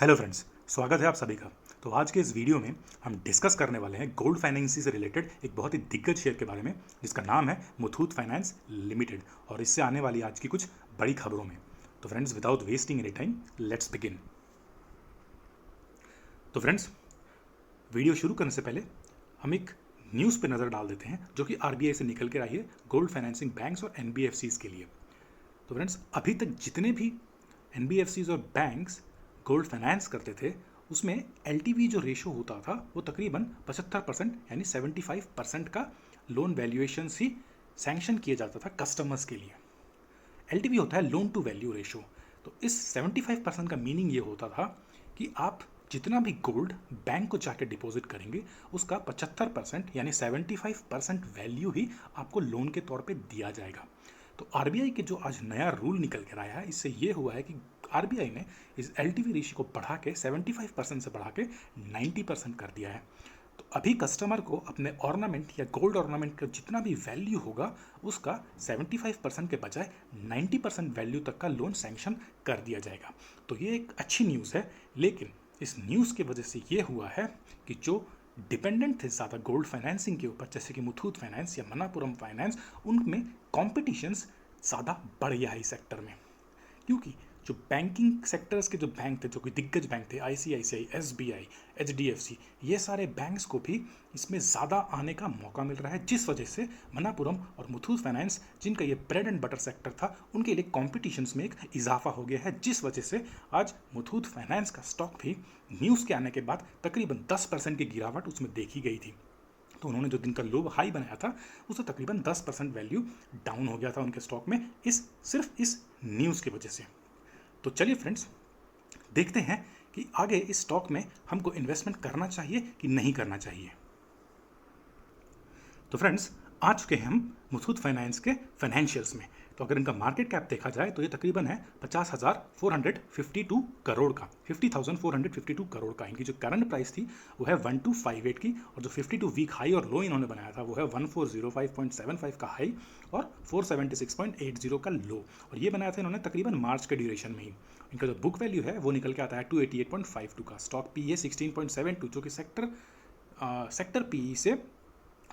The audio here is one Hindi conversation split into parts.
हेलो फ्रेंड्स, स्वागत है आप सभी का। तो आज के इस वीडियो में हम डिस्कस करने वाले हैं गोल्ड फाइनेंस से रिलेटेड एक बहुत ही दिग्गज शेयर के बारे में जिसका नाम है मुथूट फाइनेंस लिमिटेड और इससे आने वाली आज की कुछ बड़ी खबरों में। तो friends, without wasting any time, let's begin. तो फ्रेंड्स, वीडियो शुरू करने से पहले हम एक न्यूज़ पे नज़र डाल देते हैं जो कि आरबीआई से निकल कर आई है गोल्ड फाइनेंसिंग बैंक्स और एनबीएफसीज के लिए। तो फ्रेंड्स, अभी तक जितने भी एनबीएफसीज और बैंक्स गोल्ड फाइनेंस करते थे उसमें एलटीवी जो रेशो होता था वो तकरीबन 75% यानी 75% का लोन वैल्यूएशन ही सैंक्शन किया जाता था कस्टमर्स के लिए। एलटीवी होता है लोन टू वैल्यू रेशो। तो इस 75% का मीनिंग ये होता था कि आप जितना भी गोल्ड बैंक को जाकर डिपॉजिट करेंगे उसका 75% यानी 75% वैल्यू ही आपको लोन के तौर पे दिया जाएगा। तो आरबीआई के जो आज नया रूल निकल कर आया है, इससे ये हुआ है कि आरबीआई ने इस एलटीवी रेशियो को बढ़ा के 75% से बढ़ा के 90% कर दिया है। तो अभी कस्टमर को अपने ऑर्नामेंट या गोल्ड ऑर्नामेंट का जितना भी वैल्यू होगा उसका 75% के बजाय 90% वैल्यू तक का लोन सैंक्शन कर दिया जाएगा। तो ये एक अच्छी न्यूज़ है, लेकिन इस न्यूज़ की वजह से ये हुआ है कि जो डिपेंडेंट थे ज़्यादा गोल्ड फाइनेंसिंग के ऊपर, जैसे कि मुथूट फाइनेंस या मनापुरम फाइनेंस, उनमें कॉम्पिटिशन्स ज़्यादा बढ़ गया है इस सेक्टर में। क्योंकि जो बैंकिंग सेक्टर्स के जो बैंक थे, जो कि दिग्गज बैंक थे, आईसीआईसीआई, एसबीआई, एचडीएफसी, ये सारे बैंक्स को भी इसमें ज़्यादा आने का मौका मिल रहा है, जिस वजह से मनापुरम और मुथूट फाइनेंस, जिनका ये ब्रेड एंड बटर सेक्टर था, उनके लिए कॉम्पिटिशन्स में एक इजाफा हो गया है, जिस वजह से आज मुथूट फाइनेंस का स्टॉक भी न्यूज़ के आने के बाद तकरीबन 10% की गिरावट उसमें देखी गई थी। तो उन्होंने जो दिन का लो हाई बनाया था उससे तकरीबन 10% वैल्यू डाउन हो गया था उनके स्टॉक में, सिर्फ इस न्यूज़ की वजह से। तो चलिए फ्रेंड्स, देखते हैं कि आगे इस स्टॉक में हमको इन्वेस्टमेंट करना चाहिए कि नहीं करना चाहिए। तो फ्रेंड्स, आ चुके हैं हम मुथूट फाइनेंस के फाइनेंशियल्स में। तो अगर इनका मार्केट कैप देखा जाए तो ये तकरीबन है 50,452 करोड़ का, 50,452 करोड़ का। इनकी जो करंट प्राइस थी वो है 1258 की, और जो 52 वीक हाई और लो इन्होंने बनाया था वो है 1405.75 का हाई और 476.80 का लो, और ये बनाया था इन्होंने तकरीबन मार्च के ड्यूरेशन में ही। इनका जो बुक वैल्यू है वो निकल के आता है 288.52 का। स्टॉक पी है 16.72, जो कि सेक्टर पी से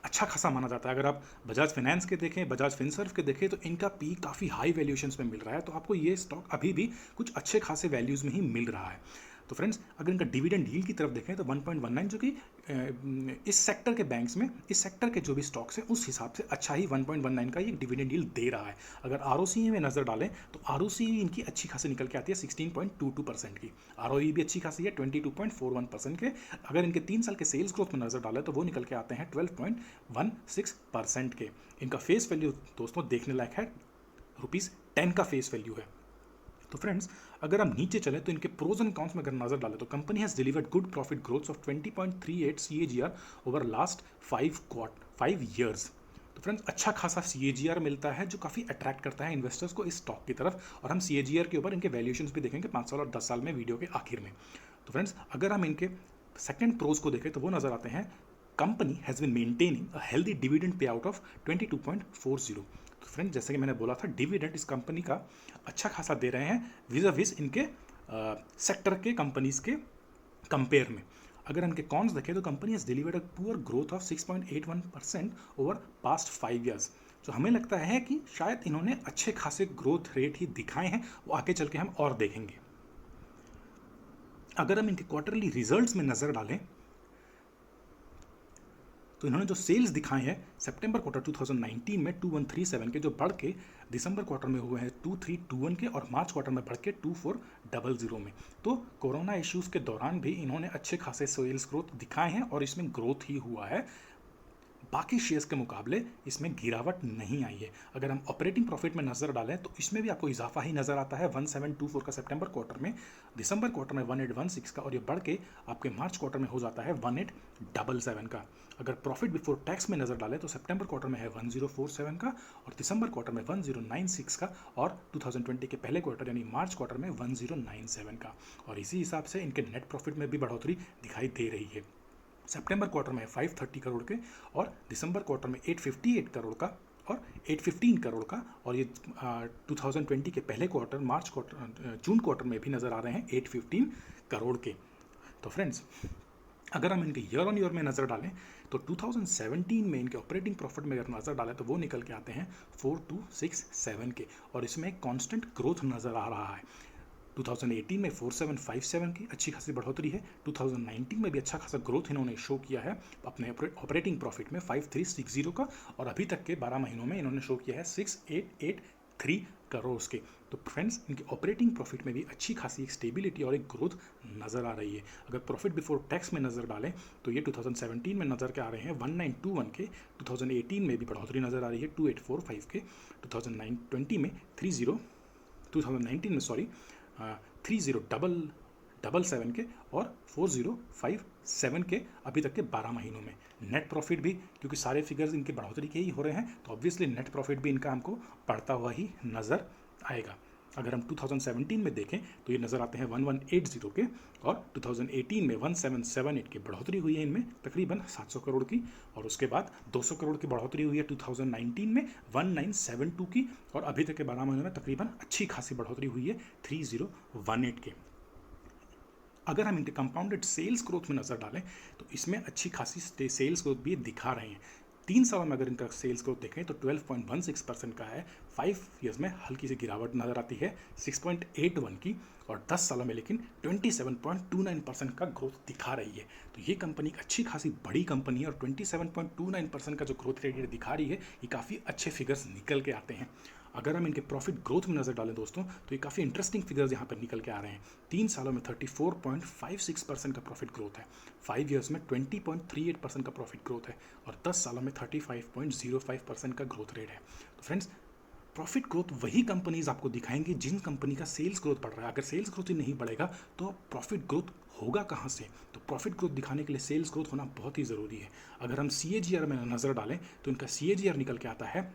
अच्छा खासा माना जाता है। अगर आप बजाज फाइनेंस के देखें, बजाज फिनसर्व के देखें, तो इनका पी काफ़ी हाई वैल्यूएशंस में मिल रहा है। तो आपको ये स्टॉक अभी भी कुछ अच्छे खासे वैल्यूज़ में ही मिल रहा है। तो फ्रेंड्स, अगर इनका डिविडेंड यील्ड की तरफ देखें तो 1.19, जो कि इस सेक्टर के बैंक्स में, इस सेक्टर के जो भी स्टॉक्स हैं उस हिसाब से अच्छा ही 1.19 का ये डिविडेंड यील्ड दे रहा है। अगर आरओसी में नज़र डालें तो आरओसी इनकी अच्छी खासी निकल के आती है 16.22% की। आरओई भी अच्छी खासी है 22.41% के। अगर इनके 3 साल के सेल्स ग्रोथ में नज़र डालें तो वो निकल के आते हैं 12.16% के। इनका फेस वैल्यू दोस्तों देखने लायक है, ₹10 का फेस वैल्यू है। तो फ्रेंड्स, अगर हम नीचे चले तो इनके प्रोज एंड कॉन्स में अगर नजर डालें तो company has delivered good profit growth of 20.38 CAGR over last 5 years. तो फ्रेंड्स, अच्छा खासा CAGR मिलता है जो काफ़ी अट्रैक्ट करता है इन्वेस्टर्स को इस स्टॉक की तरफ, और हम CAGR के ऊपर इनके वैल्यूएशंस भी देखेंगे 5 साल और 10 साल में वीडियो के आखिर में। तो फ्रेंड्स, अगर हम इनके सेकेंड प्रोज को देखें तो वो नजर आते हैं, company has been maintaining a healthy dividend pay out of 22.40। तो फ्रेंड, जैसे कि मैंने बोला था, डिविडेंड इस कंपनी का अच्छा खासा दे रहे हैं विज़ इनके सेक्टर के कंपनीज के कंपेयर में। अगर इनके कॉन्स देखें तो company has delivered a poor growth of 6.81% over past 5 years. तो हमें लगता है कि शायद इन्होंने अच्छे खासे ग्रोथ रेट ही दिखाए हैं, वो आगे चल के हम और देखेंगे। अगर हम इनके क्वार्टरली रिजल्ट्स में नज़र डालें तो इन्होंने जो सेल्स दिखाए हैं सितंबर क्वार्टर 2019 में 2137 के, जो बढ़ के दिसंबर क्वार्टर में हुए हैं 2321 के, और मार्च क्वार्टर में बढ़ के 2400 में। तो कोरोना इश्यूज़ के दौरान भी इन्होंने अच्छे खासे सेल्स ग्रोथ दिखाए हैं और इसमें ग्रोथ ही हुआ है। बाकी शेयर्स के मुकाबले इसमें गिरावट नहीं आई है। अगर हम ऑपरेटिंग प्रॉफिट में नज़र डालें तो इसमें भी आपको इजाफा ही नज़र आता है 1724 का सितंबर क्वार्टर में, दिसंबर क्वार्टर में 1816 का, और ये बढ़ के आपके मार्च क्वार्टर में हो जाता है 1877 का। अगर प्रॉफिट बिफोर टैक्स में नज़र डालें तो सितंबर क्वार्टर में है 1047 का, और दिसंबर क्वार्टर में 1096 का, और 2020 के पहले क्वार्टर यानी मार्च क्वार्टर में 1097 का। और इसी हिसाब से इनके नेट प्रॉफिट में भी बढ़ोतरी दिखाई दे रही है। सितंबर क्वार्टर में 530 करोड़ के, और दिसंबर क्वार्टर में 858 करोड़ का, और 815 करोड़ का, और ये 2020 के पहले क्वार्टर जून क्वार्टर में भी नज़र आ रहे हैं 815 करोड़ के। तो फ्रेंड्स, अगर हम इनके ईयर ऑन ईयर में नज़र डालें तो 2017 में इनके ऑपरेटिंग प्रॉफिट में अगर नज़र डालें तो वो निकल के आते हैं 4267 के, और इसमें एक कांस्टेंट ग्रोथ नज़र आ रहा है। 2018 में 4757 की अच्छी खासी बढ़ोतरी है। 2019 में भी अच्छा खासा ग्रोथ इन्होंने शो किया है अपने ऑपरेटिंग प्रॉफिट में 5360 का, और अभी तक के 12 महीनों में इन्होंने शो किया है 6883 करोड़ के। तो फ्रेंड्स, इनके ऑपरेटिंग प्रॉफिट में भी अच्छी खासी एक स्टेबिलिटी और एक ग्रोथ नज़र आ रही है। अगर प्रॉफिट बिफोर टैक्स में नज़र डालें तो ये 2017 में नज़र के आ रहे हैं 1921 के, 2018 में भी बढ़ोतरी नज़र आ रही है 2845 के, 2020 में 2019 में 3077 के और 4057 के अभी तक के 12 महीनों में। नेट प्रॉफिट भी, क्योंकि सारे फिगर्स इनके बढ़ोतरी के ही हो रहे हैं, तो ऑब्वियसली नेट प्रॉफिट भी इनका हमको बढ़ता हुआ ही नज़र आएगा। अगर हम 2017 में देखें तो ये नज़र आते हैं 1180 के, और 2018 में 1778 की बढ़ोतरी हुई है इनमें तकरीबन 700 करोड़ की, और उसके बाद 200 करोड़ की बढ़ोतरी हुई है 2019 में 1972 की, और अभी तक के 12 महीनों में तकरीबन अच्छी खासी बढ़ोतरी हुई है 3018 के। अगर हम इनके कंपाउंडेड सेल्स ग्रोथ में नज़र डालें तो इसमें अच्छी खासी सेल्स ग्रोथ भी दिखा रहे हैं। 3 सालों में अगर इनका सेल्स ग्रोथ देखें तो 12.16% का है, 5 ईयर्स में हल्की सी गिरावट नज़र आती है 6.81 की, और 10 सालों में लेकिन 27.29% का ग्रोथ दिखा रही है। तो ये कंपनी एक अच्छी खासी बड़ी कंपनी है, और 27.29% का जो ग्रोथ रेट दिखा रही है ये काफ़ी अच्छे फिगर्स निकल के आते हैं। अगर हम इनके प्रॉफिट ग्रोथ में नज़र डालें दोस्तों तो ये काफ़ी इंटरेस्टिंग फिगर्स यहाँ पर निकल के आ रहे हैं। 3 सालों में 34.56% का प्रॉफिट ग्रोथ है, 5 ईयर्स में 20.38% का प्रॉफिट ग्रोथ है, और 10 सालों में 35.05% का ग्रोथ रेट है। तो फ्रेंड्स, प्रॉफिट ग्रोथ वही कंपनीज आपको दिखाएंगी जिन कंपनी का सेल्स ग्रोथ बढ़ रहा है। अगर सेल्स ग्रोथ ही नहीं बढ़ेगा तो प्रॉफिट ग्रोथ होगा कहाँ से? तो प्रॉफिट ग्रोथ दिखाने के लिए सेल्स ग्रोथ होना बहुत ही ज़रूरी है। अगर हम CAGR में नज़र डालें तो इनका CAGR निकल के आता है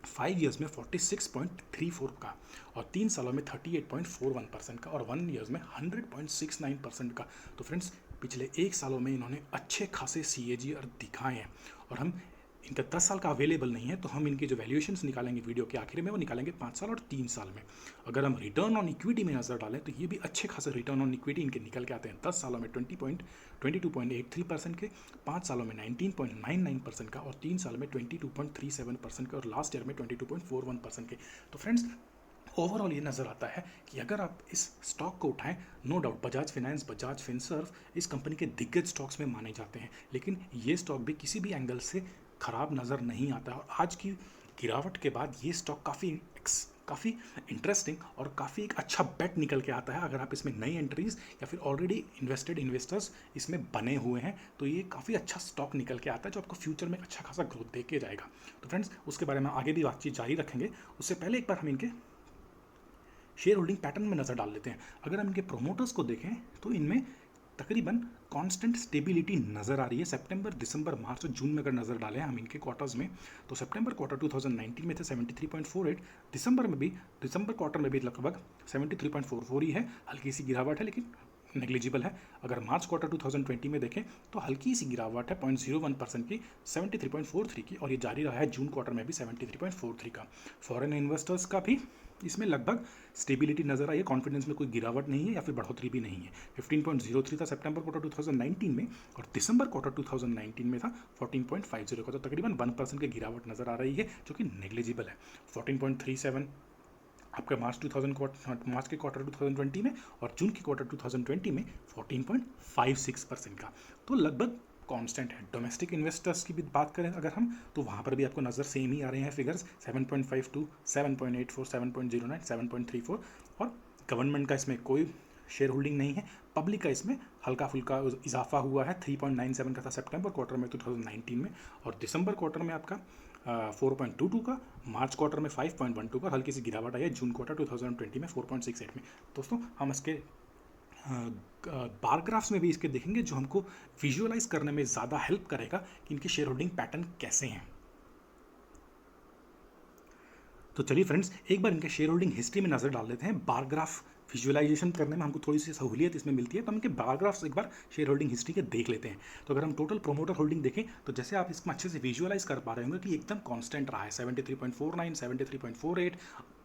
5 ईयर्स में 46.34 का, और 3 सालों में 38.41% का, और 1 ईयर्स में 100.69% का। तो फ्रेंड्स, पिछले 1 सालों में इन्होंने अच्छे खासे CAGR दिखाए हैं, और हम इनका 10 साल का अवेलेबल नहीं है तो हम इनके जो वैल्यूएशंस निकालेंगे वीडियो के आखिर में वो निकालेंगे 5 साल और 3 साल में। अगर हम रिटर्न ऑन इक्विटी में नज़र डालें तो ये भी अच्छे खासे रिटर्न ऑन इक्विटी इनके निकल के आते हैं। 10 सालों में 22.83% के, 5 सालों में 19.99% का, और 3 साल में 22.37% का, और लास्ट ईयर में 22.41% के। तो फ्रेंड्स, ओवरऑल ये नज़र आता है कि अगर आप इस स्टॉक को उठाएं, no doubt Bajaj Finance, Bajaj Finserv इस कंपनी के दिग्गज स्टॉक्स में माने जाते हैं, लेकिन ये स्टॉक भी किसी भी एंगल से ख़राब नज़र नहीं आता। और आज की गिरावट के बाद ये स्टॉक काफ़ी इंटरेस्टिंग और काफ़ी एक अच्छा बेट निकल के आता है। अगर आप इसमें नई एंट्रीज या फिर ऑलरेडी इन्वेस्टेड इन्वेस्टर्स इसमें बने हुए हैं तो ये काफ़ी अच्छा स्टॉक निकल के आता है जो आपको फ्यूचर में अच्छा खासा ग्रोथ दे के जाएगा। तो फ्रेंड्स, उसके बारे में आगे भी बातचीत जारी रखेंगे। उससे पहले एक बार हम इनके शेयर होल्डिंग पैटर्न में नज़र डाल लेते हैं। अगर हम इनके प्रोमोटर्स को देखें तो इनमें तकरीबन कांस्टेंट स्टेबिलिटी नज़र आ रही है। सितंबर, दिसंबर, मार्च और जून में अगर नज़र डालें हम इनके क्वार्टर्स में तो सितंबर क्वार्टर 2019 में थे 73.48, दिसंबर क्वार्टर में भी लगभग 73.44 ही है। हल्की सी गिरावट है लेकिन नेग्लिजिबल है। अगर मार्च क्वार्टर 2020 में देखें तो हल्की सी गिरावट है 0.01% की 73.43 की, और ये जारी रहा है जून क्वार्टर में भी 73.43 का। फॉरेन इन्वेस्टर्स का भी इसमें लगभग स्टेबिलिटी नज़र आई है, कॉन्फिडेंस में कोई गिरावट नहीं है या फिर बढ़ोतरी भी नहीं है। 15.03 था सितंबर क्वार्टर 2019 में, और दिसंबर क्वार्टर 2019 में था 14.50 का, तो तकरीबन 1% की गिरावट नज़र आ रही है जो कि नेग्लिजिबल है। 14.37 आपका मार्च के क्वार्टर 2020 में, और जून के क्वार्टर 2020 में 14.56% का, तो लगभग कांस्टेंट है। डोमेस्टिक इन्वेस्टर्स की भी बात करें अगर हम तो वहाँ पर भी आपको नज़र सेम ही आ रहे हैं फिगर्स 7.52, 7.84, 7.09, 7.34, और गवर्नमेंट का इसमें कोई शेयर होल्डिंग नहीं है। पब्लिक का इसमें हल्का फुल्का इजाफा हुआ है, 3.97 का था सितंबर क्वार्टर में 2019 में, और दिसंबर क्वार्टर में आपका 4.22 का, मार्च क्वार्टर में 5.12 का, हल्की सी गिरावट आई है जून क्वार्टर 2020 में 4.68 में। दोस्तों, हम इसके बार ग्राफ्स में भी इसके देखेंगे जो हमको विजुअलाइज करने में ज़्यादा हेल्प करेगा कि इनके शेयर होल्डिंग पैटर्न कैसे हैं। तो चलिए फ्रेंड्स, एक बार इनके शेयर होल्डिंग हिस्ट्री में नज़र डाल लेते हैं। बार ग्राफ विजुअलाइजेशन करने में हमको थोड़ी सी सहूलियत इसमें मिलती है, तो हम इनके बार ग्राफ्स एक बार शेयर होल्डिंग हिस्ट्री के देख लेते हैं। तो अगर हम टोटल प्रोमोटर होल्डिंग देखें तो जैसे आप इसमें अच्छे से विजुअलाइज कर पा रहे होंगे कि एकदम कांस्टेंट रहा है 73.49, 73.48,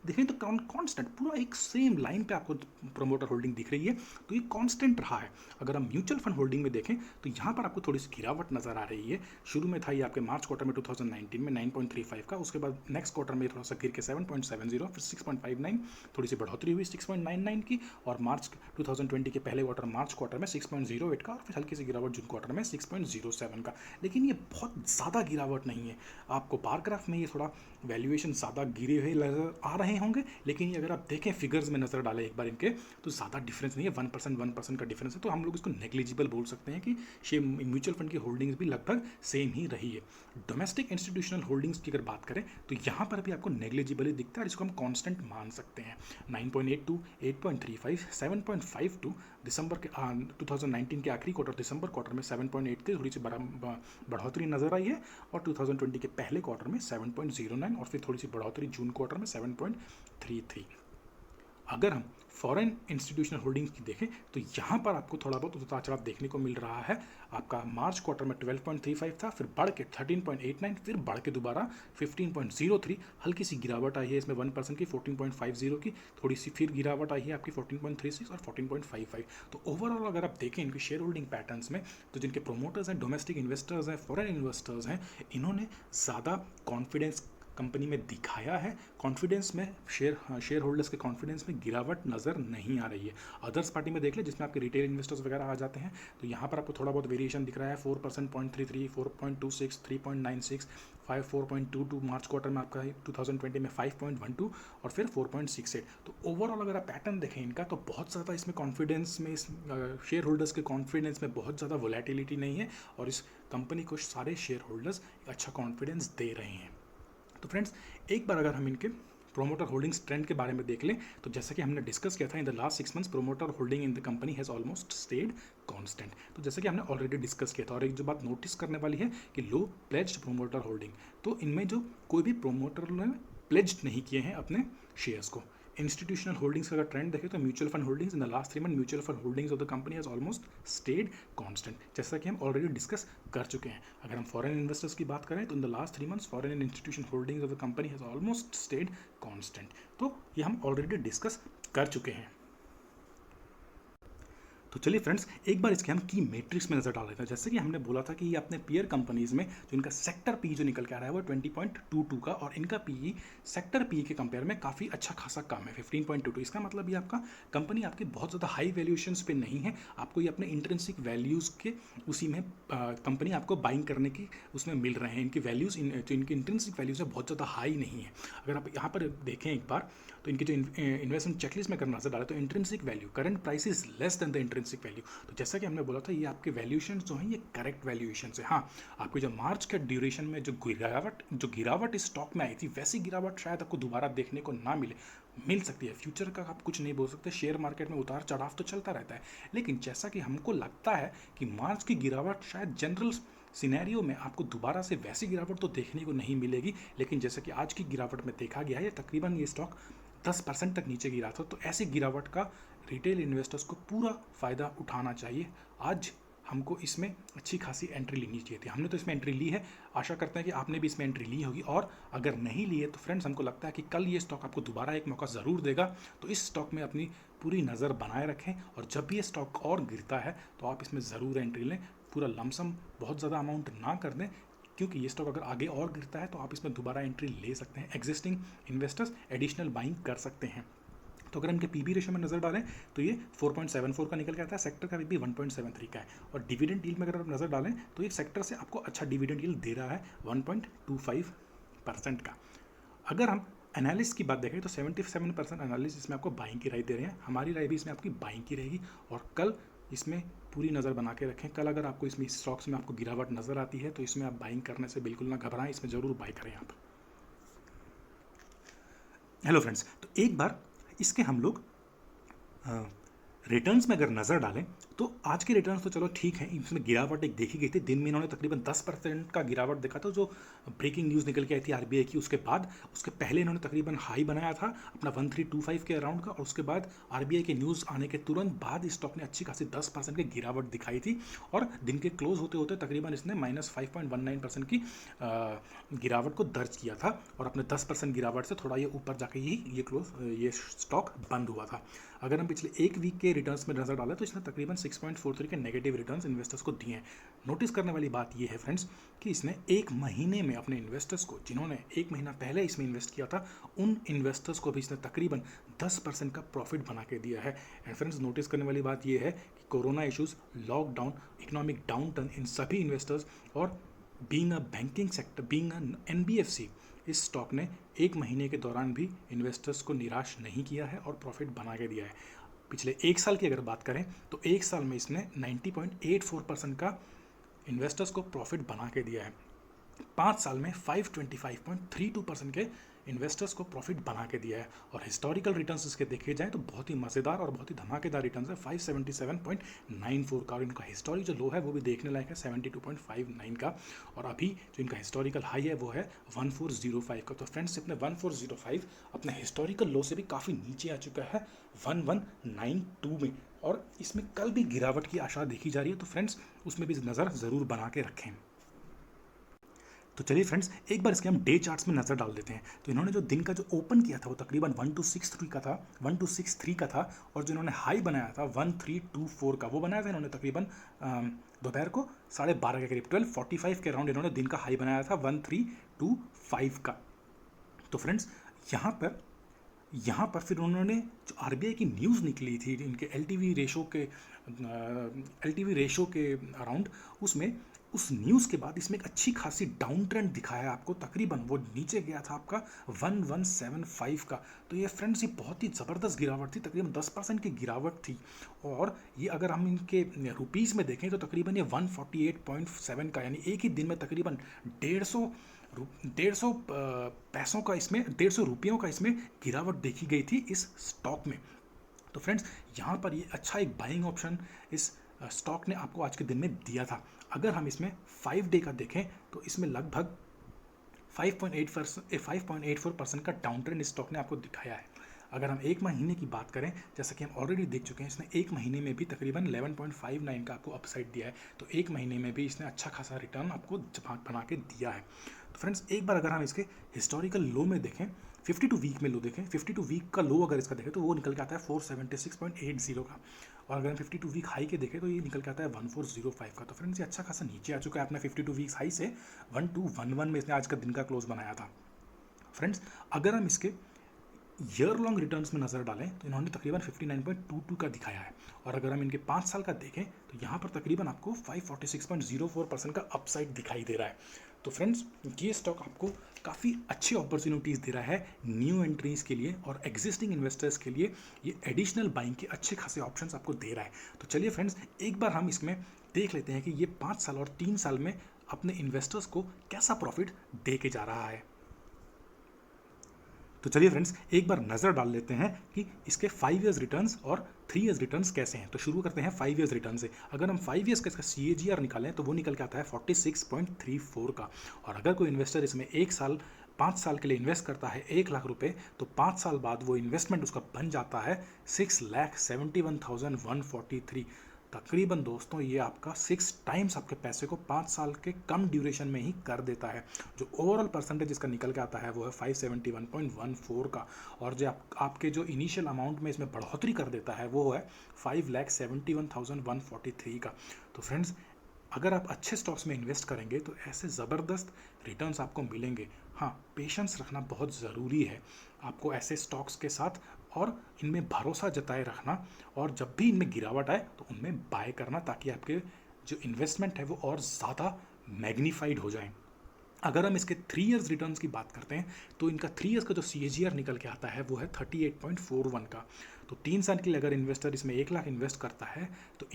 देखें तो कांस्टेंट पूरा एक सेम लाइन पे आपको प्रोमोटर होल्डिंग दिख रही है, तो ये कांस्टेंट रहा है। अगर हम म्यूचुअल फंड होल्डिंग में देखें तो यहाँ पर आपको थोड़ी सी गिरावट नजर आ रही है। शुरू में था ये आपके मार्च क्वार्टर में 2019 में 9.35 का, उसके बाद नेक्स्ट क्वार्टर में थोड़ा सा गिर के 7.70, फिर 6.59, थोड़ी सी बढ़ोतरी हुई 6.99 की, और मार्च 2020 के पहले क्वार्टर मार्च क्वार्टर में 6.08 का, और फिर हल्की सी गिरावट जून क्वार्टर में 6.07 का। लेकिन ये बहुत ज़्यादा गिरावट नहीं है। आपको बार ग्राफ में ये थोड़ा वैल्यूएशन ज़्यादा गिरे हुए नजर आ रहे होंगे, लेकिन ये अगर आप देखें फिगर्स में नजर डालें एक बार इनके, तो ज़्यादा डिफरेंस नहीं है, 1% का डिफरेंस है। तो हम लोग इसको नेग्लिजिबल बोल सकते हैं कि शेयर म्यूचुअल फंड की होल्डिंग्स भी लगभग सेम ही रही है। डोमेस्टिक इंस्टीट्यूशनल होल्डिंग्स की अगर बात करें तो यहाँ पर भी आपको नेग्लिजिबल ही दिखता है, जिसको हम कांस्टेंट मान सकते हैं। 9.82, 8.35, 7.52, दिसंबर के 2019 के आखिरी क्वार्टर दिसंबर क्वार्टर में 7.8 की थोड़ी सी बढ़ोतरी नजर आई है, और 2020 के पहले क्वार्टर में 7.09, और फिर थोड़ी सी बढ़ोतरी जून क्वार्टर में 7.33। अगर हम फॉरेन इंस्टीट्यूशनल होल्डिंग्स की देखें तो यहाँ पर आपको थोड़ा बहुत उतार चढ़ाव देखने को मिल रहा है। आपका मार्च क्वार्टर में 12.35 था, फिर बढ़ के 13.89, फिर बढ़ के दोबारा 15.03, हल्की सी गिरावट आई है इसमें 1% की 14.50 की, थोड़ी सी फिर गिरावट आई है आपकी 14.36 और 14.55। तो ओवरऑल अगर आप देखें इनके शेयर होल्डिंग पैटर्न्स में, तो जिनके प्रोमोटर्स हैं, डोमेस्टिक इन्वेस्टर्स हैं, फॉरेन इन्वेस्टर्स हैं, इन्होंने ज़्यादा कॉन्फिडेंस कंपनी में दिखाया है। कॉन्फिडेंस में शेयर होल्डर्स के कॉन्फिडेंस में गिरावट नज़र नहीं आ रही है। अदर्स पार्टी में देख ले जिसमें आपके रिटेल इन्वेस्टर्स वगैरह आ जाते हैं, तो यहाँ पर आपको थोड़ा बहुत वेरिएशन दिख रहा है। 4%, 0.33, 4.26, 3.96, 4.22 मार्च क्वार्टर में आपका 2020 में 5.12 और फिर 4.68। तो ओवरऑल अगर आप पैटर्न देखें इनका, तो बहुत ज़्यादा इसमें कॉन्फिडेंस में, इस शेयर होल्डर्स के कॉन्फिडेंस में बहुत ज़्यादा वोलेटिलिटी नहीं है, और इस कंपनी को सारे शेयर होल्डर्स अच्छा कॉन्फिडेंस दे रहे हैं। तो फ्रेंड्स, एक बार अगर हम इनके प्रोमोटर होल्डिंग्स ट्रेंड के बारे में देख लें, तो जैसा कि हमने डिस्कस किया था, in the last 6 months promoter holding in the company has almost stayed constant. तो जैसा कि हमने ऑलरेडी डिस्कस किया था, और एक जो बात नोटिस करने वाली है कि लो प्लेज्ड प्रोमोटर होल्डिंग, तो इनमें जो कोई भी प्रोमोटर ने प्लेज्ड नहीं किए हैं अपने शेयर्स को। इंस्टीट्यूशनल होल्डिंग्स का अगर ट्रेंड देखें तो mutual fund holdings in the last 3 month mutual fund holdings of the company has almost stayed constant, जैसा कि हम ऑलरेडी डिस्कस कर चुके हैं। अगर हम फॉरेन इन्वेस्टर्स की बात करें तो in the last 3 months foreign institution holdings of the company has almost stayed constant. तो ये हम ऑलरेडी डिस्कस कर चुके हैं। तो चलिए फ्रेंड्स, एक बार इसके हम की मैट्रिक्स में नजर डाल लेते हैं। जैसे कि हमने बोला था कि ये अपने पीयर कंपनीज में जो इनका सेक्टर पी जो निकल के आ रहा है वो 20.22 का, और इनका पी सेक्टर पी के कंपेयर में काफ़ी अच्छा खासा कम है 15.22। इसका मतलब ये आपका कंपनी आपकी बहुत ज़्यादा हाई वैल्यूएशंस पे नहीं है, आपको ये अपने इंट्रिंसिक वैल्यूज़ के उसी में कंपनी आपको बाइंग करने की उसमें मिल रहे हैं। इनकी वैल्यूज़ जो इनकी इंट्रिंसिक वैल्यूज़ है बहुत ज़्यादा हाई नहीं है। अगर आप यहाँ पर देखें एक बार, तो इनकी जो इन्वेस्टमेंट चेकलिस्ट में करना नजर डाले तो intrinsic value current price is less than the intrinsic value. तो जैसा कि हमने बोला था, ये आपके वैल्यूएशन जो हैं ये करेक्ट वैल्यूएशन है। हाँ, आपको जो मार्च के ड्यूरेशन में जो गिरावट इस स्टॉक में आई थी, वैसी गिरावट शायद आपको दोबारा देखने को ना मिल सकती है। फ्यूचर का आप कुछ नहीं बोल सकते, शेयर मार्केट में उतार चढ़ाव तो चलता रहता है, लेकिन जैसा कि हमको लगता है कि मार्च की गिरावट शायद जनरल सिनेरियो में आपको दोबारा से वैसी गिरावट तो देखने को नहीं मिलेगी। लेकिन जैसे कि आज की गिरावट में देखा गया है, तकरीबन ये स्टॉक 10% तक नीचे गिरा था, तो ऐसी गिरावट का रिटेल इन्वेस्टर्स को पूरा फ़ायदा उठाना चाहिए। आज हमको इसमें अच्छी खासी एंट्री लेनी चाहिए थी, हमने तो इसमें एंट्री ली है। आशा करते हैं कि आपने भी इसमें एंट्री ली होगी, और अगर नहीं ली है तो फ्रेंड्स हमको लगता है कि कल ये स्टॉक आपको दोबारा एक मौका ज़रूर देगा। तो इस स्टॉक में अपनी पूरी नज़र बनाए रखें, और जब भी ये स्टॉक और गिरता है तो आप इसमें ज़रूर एंट्री लें। पूरा लमसम बहुत ज़्यादा अमाउंट ना कर दें, क्योंकि ये स्टॉक अगर आगे और गिरता है तो आप इसमें दोबारा एंट्री ले सकते हैं। एग्जिस्टिंग इन्वेस्टर्स एडिशनल बाइंग कर सकते हैं। तो अगर इनके पीबी रेशियो में नजर डालें तो ये 4.74 का निकल के आता है, सेक्टर का पीबी 1.73 का है, और डिविडेंड यील्ड में अगर आप नजर डालें तो ये सेक्टर से आपको अच्छा डिविडेंड यील्ड दे रहा है 1.25% का। अगर हम एनालिस्ट की बात देखें तो 77% एनालिस्ट इसमें आपको बाइंग की राय दे रहे हैं। हमारी राय भी इसमें आपकी बाइंग की रहेगी, और कल इसमें पूरी नज़र बना के रखें। कल अगर आपको इसमें स्टॉक्स में आपको गिरावट नज़र आती है तो इसमें आप बाइंग करने से बिल्कुल ना घबराएं, इसमें ज़रूर बाई करें आप। हेलो फ्रेंड्स, तो एक बार इसके हम लोग रिटर्न्स में अगर नज़र डालें तो आज के रिटर्न्स तो चलो ठीक है, इसमें गिरावट एक देखी गई थी। दिन में इन्होंने तकरीबन 10% का गिरावट देखा था, जो ब्रेकिंग न्यूज़ निकल के आई थी आरबीआई की। उसके बाद उसके पहले इन्होंने तकरीबन हाई बनाया था अपना 1325 के अराउंड का, और उसके बाद आरबीआई के न्यूज़ आने के तुरंत बाद इस स्टॉक ने अच्छी खासी 10% की गिरावट दिखाई थी, और दिन के क्लोज होते होते तकरीबन इसने -5.19% की गिरावट को दर्ज किया था, और अपने 10% गिरावट से थोड़ा ये ऊपर जाके ये स्टॉक बंद हुआ था। अगर हम पिछले एक वीक के रिटर्न्स में नजर डालें तो इसने तकरीबन 6.43 के नेगेटिव रिटर्न्स इन्वेस्टर्स को दिए हैं। नोटिस करने वाली बात यह है फ्रेंड्स कि इसने एक महीने में अपने इन्वेस्टर्स को, जिन्होंने एक महीना पहले इसमें इन्वेस्ट किया था, उन इन्वेस्टर्स को भी इसने तकरीबन 10% का प्रॉफिट बना के दिया है। एंड फ्रेंड्स, नोटिस करने वाली बात यह है कि corona issues, lockdown, economic downturn, इन सभी इन्वेस्टर्स और being a banking sector, being a NBFC, इस स्टॉक ने एक महीने के दौरान भी इन्वेस्टर्स को निराश नहीं किया है और प्रॉफिट बना के दिया है। पिछले एक साल की अगर बात करें तो एक साल में इसने 90.84% का इन्वेस्टर्स को प्रॉफिट बना के दिया है। 5 साल में 525.32% के इन्वेस्टर्स को प्रॉफिट बना के दिया है। और हिस्टोरिकल रिटर्न्स इसके देखे जाएँ तो बहुत ही मज़ेदार और बहुत ही धमाकेदार रिटर्न्स है 577.94 का, और इनका हिस्टोरिक जो लो है वो भी देखने लायक है 72.59 का, और अभी जो इनका हिस्टोरिकल हाई है वो है 1405 का। तो फ्रेंड्स, अपने 1405 अपने हिस्टोरिकल लो से भी काफ़ी नीचे आ चुका है 1192 में, और इसमें कल भी गिरावट की आशा देखी जा रही है। तो फ्रेंड्स, उसमें भी नज़र ज़रूर बना के रखें। तो चलिए फ्रेंड्स, एक बार इसके हम डे चार्ट्स में नज़र डाल देते हैं। तो इन्होंने जो दिन का जो ओपन किया था वो तकरीबन 1263 का था, और जो इन्होंने हाई बनाया था 1324 का, वो बनाया था इन्होंने तकरीबन दोपहर को 12:30 के करीब 12:45 के अराउंड इन्होंने दिन का हाई बनाया था 1325 का। तो फ्रेंड्स, यहाँ पर फिर उन्होंने जो आरबीआई की न्यूज़ निकली थी इनके एलटीवी रेशो के अराउंड, उसमें उस न्यूज़ के बाद इसमें एक अच्छी खासी डाउन ट्रेंड दिखाया आपको। तकरीबन वो नीचे गया था आपका 1175 का। तो ये फ्रेंड्स, ये बहुत ही ज़बरदस्त गिरावट थी, तकरीबन 10% की गिरावट थी। और ये अगर हम इनके रुपीज़ में देखें तो तकरीबन ये 148.7 का, यानी एक ही दिन में तकरीबन 150 पैसों का, इसमें 150 रुपयों का इसमें गिरावट देखी गई थी इस स्टॉक में। तो फ्रेंड्स, यहाँ पर ये अच्छा एक बाइंग ऑप्शन इस स्टॉक ने आपको आज के दिन में दिया था। अगर हम इसमें 5 डे का देखें तो इसमें लगभग 5.84% का डाउन ट्रेंड इस स्टॉक ने आपको दिखाया है। अगर हम एक महीने की बात करें, जैसा कि हम ऑलरेडी देख चुके हैं, इसने एक महीने में भी तकरीबन 11.59 का आपको अपसाइड दिया है। तो एक महीने में भी इसने अच्छा खासा रिटर्न आपको बना के दिया है। तो फ्रेंड्स, एक बार अगर हम इसके हिस्टोरिकल लो में देखें, 52 वीक में लो देखें, 52 वीक का लो अगर इसका देखें तो वो निकल के आता है 476.80 का, और अगर हम 52 वीक हाई के देखें तो ये निकल के आता है 1405 का। तो फ्रेंड्स, ये अच्छा खासा नीचे आ चुका है अपना 52 वीक्स हाई से 1211 में इसने आज का दिन का क्लोज बनाया था। फ्रेंड्स, अगर हम इसके ईयर लॉन्ग रिटर्न्स में नज़र डालें तो इन्होंने तकरीबन 59.22 का दिखाया है, और अगर हम इनके 5 साल का देखें तो यहाँ पर तकरीबन आपको 546.04% का अपसाइड दिखाई दे रहा है। तो फ्रेंड्स, ये स्टॉक आपको काफ़ी अच्छी अपॉर्चुनिटीज़ दे रहा है न्यू एंट्रीज़ के लिए, और एग्जिस्टिंग इन्वेस्टर्स के लिए ये एडिशनल बाइंग के अच्छे खासे ऑप्शंस आपको दे रहा है। तो चलिए फ्रेंड्स, एक बार हम इसमें देख लेते हैं कि ये 5 साल और 3 साल में अपने इन्वेस्टर्स को कैसा प्रॉफिट दे के जा रहा है। तो चलिए फ्रेंड्स, एक बार नज़र डाल लेते हैं कि इसके 5 ईयर्स रिटर्न्स और 3 ईयर्स रिटर्न्स कैसे हैं। तो शुरू करते हैं 5 ईयर्स रिटर्न से। अगर हम 5 ईयर्स का इसका CAGR निकालें तो वो निकल के आता है 46.34 का, और अगर कोई इन्वेस्टर इसमें 5 साल के लिए इन्वेस्ट करता है 1 लाख रुपए, तो 5 साल बाद वो इन्वेस्टमेंट उसका बन जाता है 6,71,143। तकरीबन दोस्तों, ये आपका 6 टाइम्स आपके पैसे को 5 साल के कम ड्यूरेशन में ही कर देता है। जो ओवरऑल परसेंटेज इसका निकल के आता है वो है 571.14 का, और जो आपके जो इनिशियल अमाउंट में इसमें बढ़ोतरी कर देता है वो है 5,71,143 का। तो फ्रेंड्स, अगर आप अच्छे स्टॉक्स में इन्वेस्ट करेंगे तो ऐसे ज़बरदस्त रिटर्न्स आपको मिलेंगे। हाँ, पेशेंस रखना बहुत ज़रूरी है आपको ऐसे स्टॉक्स के साथ, और इनमें भरोसा जताए रखना, और जब भी इनमें गिरावट आए तो उनमें बाय करना, ताकि आपके जो इन्वेस्टमेंट है वो और ज़्यादा मैग्नीफाइड हो जाए। अगर हम इसके 3 ईयर्स रिटर्न्स की बात करते हैं तो इनका 3 ईयर्स का जो CAGR निकल के आता है वो है 38.41 का। तो 3 साल के लिए अगर इन्वेस्टर इसमें 1 लाख इन्वेस्ट करता है तो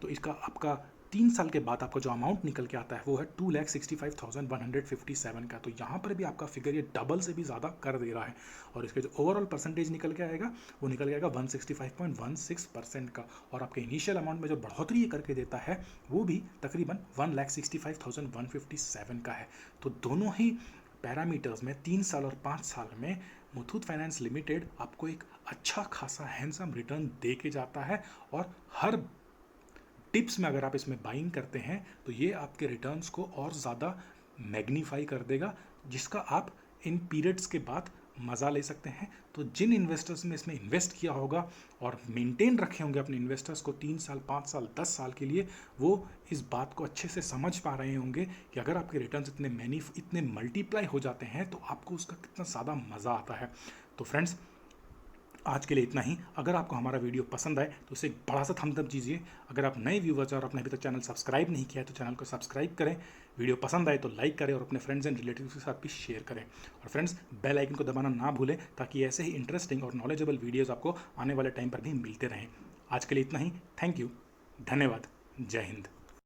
इसका आपका 3 साल के बाद आपका जो अमाउंट निकल के आता है वो है 2,65,157 का। तो यहाँ पर भी आपका फिगर ये डबल से भी ज़्यादा कर दे रहा है और इसके जो ओवरऑल परसेंटेज निकल के आएगा वो निकल के आएगा 165.16% का। और आपके इनिशियल अमाउंट में जो बढ़ोतरी ये करके देता है वो भी तकरीबन 1,65,157 का है। तो दोनों ही पैरामीटर्स में 3 साल और 5 साल में मुथूट फाइनेंस लिमिटेड आपको एक अच्छा खासा हैंडसम रिटर्न दे के जाता है। और हर टिप्स में अगर आप इसमें बाइंग करते हैं तो ये आपके रिटर्न्स को और ज़्यादा मैग्नीफाई कर देगा, जिसका आप इन पीरियड्स के बाद मज़ा ले सकते हैं। तो जिन इन्वेस्टर्स ने इसमें इन्वेस्ट किया होगा और मेंटेन रखे होंगे अपने इन्वेस्टर्स को 3 साल 5 साल 10 साल के लिए, वो इस बात को अच्छे से समझ पा रहे होंगे कि अगर आपके रिटर्न्स इतने मल्टीप्लाई हो जाते हैं तो आपको उसका कितना ज़्यादा मज़ा आता है। तो फ्रेंड्स, आज के लिए इतना ही। अगर आपको हमारा वीडियो पसंद आए तो उसे एक बड़ा सा थम्स अप दीजिए। अगर आप नए व्यूवर्स हैं और आपने अभी तक चैनल सब्सक्राइब नहीं किया है तो चैनल को सब्सक्राइब करें। वीडियो पसंद आए तो लाइक करें और अपने फ्रेंड्स एंड रिलेटिव्स के साथ भी शेयर करें। और फ्रेंड्स, बेल आइकन को दबाना ना भूलें ताकि ऐसे ही इंटरेस्टिंग और नॉलेजेबल वीडियोज़ आपको आने वाले टाइम पर भी मिलते रहें। आज के लिए इतना ही। थैंक यू, धन्यवाद, जय हिंद।